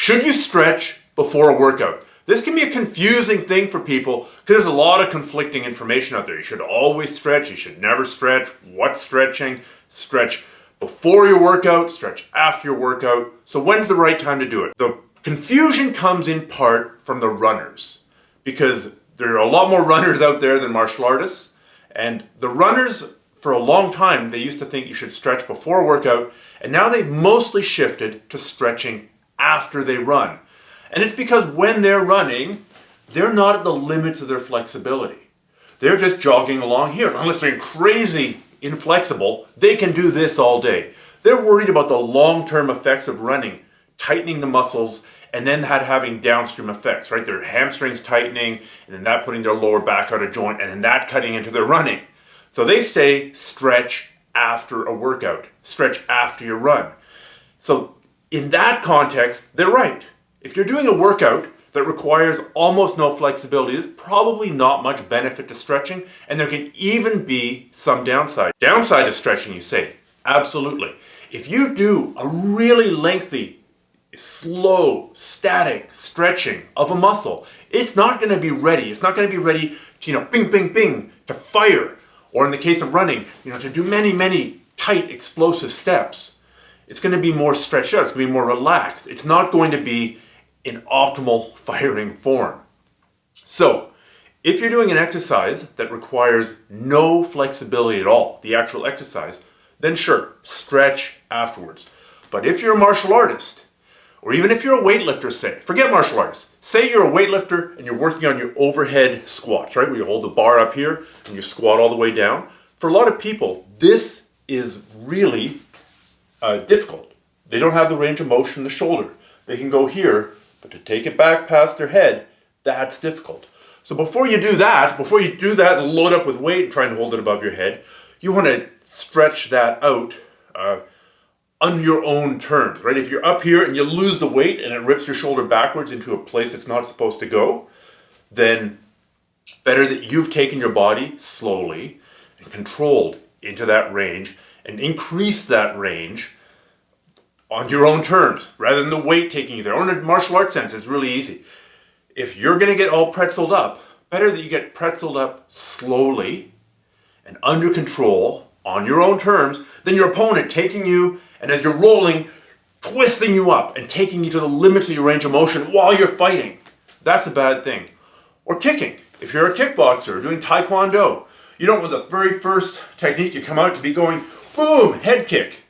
Should you stretch before a workout? This can be a confusing thing for people because there's a lot of conflicting information out there. You should always stretch, you should never stretch. What's stretching? Stretch before your workout, stretch after your workout. So when's the right time to do it? The confusion comes in part from the runners because there are a lot more runners out there than martial artists. And the runners, for a long time, they used to think you should stretch before a workout, and now they've mostly shifted to stretching after they run. And it's because when they're running, they're not at the limits of their flexibility. They're just jogging along here. Unless they're crazy inflexible, they can do this all day. They're worried about the long-term effects of running, tightening the muscles, and then having downstream effects, right? Their hamstrings tightening, and then that putting their lower back out of joint, and then that cutting into their running. So they say stretch after a workout, stretch after your run. So in that context, they're right. If you're doing a workout that requires almost no flexibility, there's probably not much benefit to stretching, and there can even be some downside. Downside to stretching, you say? Absolutely. If you do a really lengthy, slow, static stretching of a muscle, it's not going to be ready. It's not going to be ready to, bing, bing, bing, to fire. Or in the case of running, to do many, many tight, explosive steps. It's going to be more stretched out. It's going to be more relaxed. It's not going to be in optimal firing form. So, if you're doing an exercise that requires no flexibility at all, the actual exercise, then sure, stretch afterwards. But if you're a martial artist, or even if you're a weightlifter, forget martial artists. Say you're a weightlifter and you're working on your overhead squats, right? Where you hold the bar up here and you squat all the way down. For a lot of people, this is really difficult. They don't have the range of motion in the shoulder. They can go here, but to take it back past their head, that's difficult. So before you do that and load up with weight and try and hold it above your head, you want to stretch that out on your own terms, right? If you're up here and you lose the weight and it rips your shoulder backwards into a place it's not supposed to go, then better that you've taken your body slowly and controlled into that range and increase that range on your own terms, rather than the weight taking you there. Or in a martial arts sense, it's really easy. If you're going to get all pretzeled up, better that you get pretzeled up slowly and under control on your own terms than your opponent taking you and as you're rolling, twisting you up and taking you to the limits of your range of motion while you're fighting. That's a bad thing. Or kicking. If you're a kickboxer or doing taekwondo, you don't want the very first technique you come out to be going, boom, head kick,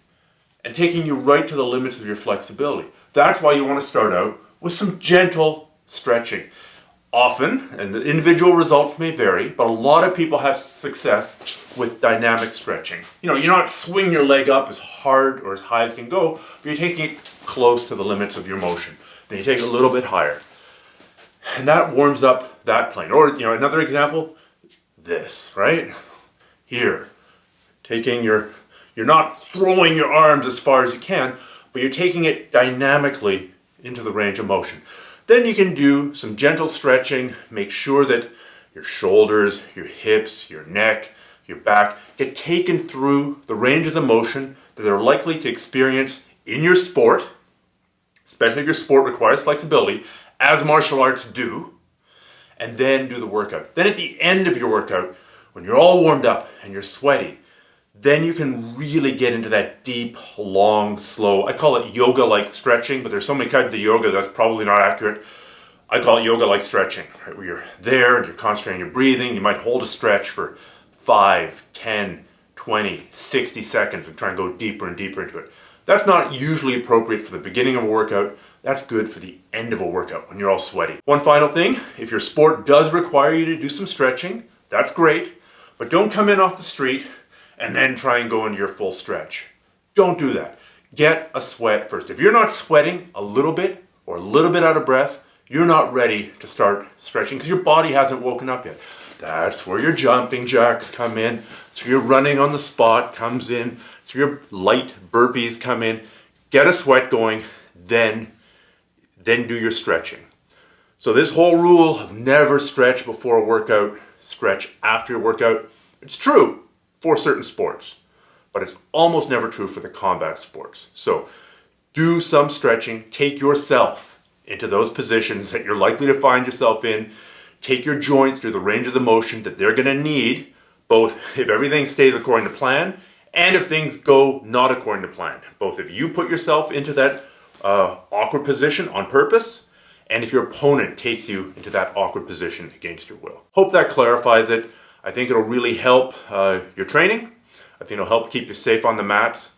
and taking you right to the limits of your flexibility. That's why you want to start out with some gentle stretching. Often, and the individual results may vary, but a lot of people have success with dynamic stretching. You're not swinging your leg up as hard or as high as it can go, but you're taking it close to the limits of your motion. Then you take it a little bit higher. And that warms up that plane. Or, another example, this, right? Here, you're not throwing your arms as far as you can, but you're taking it dynamically into the range of motion. Then you can do some gentle stretching, make sure that your shoulders, your hips, your neck, your back get taken through the ranges of motion that they're likely to experience in your sport, especially if your sport requires flexibility, as martial arts do, and then do the workout. Then at the end of your workout, when you're all warmed up and you're sweaty, then you can really get into that deep, long, slow, I call it yoga-like stretching, but there's so many kinds of yoga that's probably not accurate. I call it yoga-like stretching, right? Where you're there and you're concentrating on your breathing. You might hold a stretch for 5, 10, 20, 60 seconds and try and go deeper and deeper into it. That's not usually appropriate for the beginning of a workout. That's good for the end of a workout when you're all sweaty. One final thing, if your sport does require you to do some stretching, that's great, but don't come in off the street and then try and go into your full stretch. Don't do that. Get a sweat first. If you're not sweating a little bit or a little bit out of breath, you're not ready to start stretching because your body hasn't woken up yet. That's where your jumping jacks come in. So your running on the spot comes in. So your light burpees come in. Get a sweat going, then do your stretching. So this whole rule of never stretch before a workout, stretch after your workout, it's true for certain sports, but it's almost never true for the combat sports. So do some stretching, take yourself into those positions that you're likely to find yourself in. Take your joints through the ranges of motion that they're going to need, both if everything stays according to plan and if things go not according to plan. Both if you put yourself into that awkward position on purpose, and if your opponent takes you into that awkward position against your will. Hope that clarifies it. I think it'll really help your training. I think it'll help keep you safe on the mats,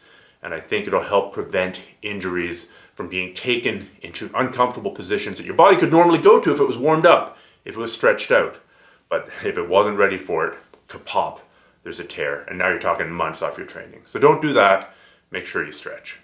and I think it'll help prevent injuries from being taken into uncomfortable positions that your body could normally go to if it was warmed up, if it was stretched out. But if it wasn't ready for it, kapop, there's a tear, and now you're talking months off your training. So don't do that. Make sure you stretch.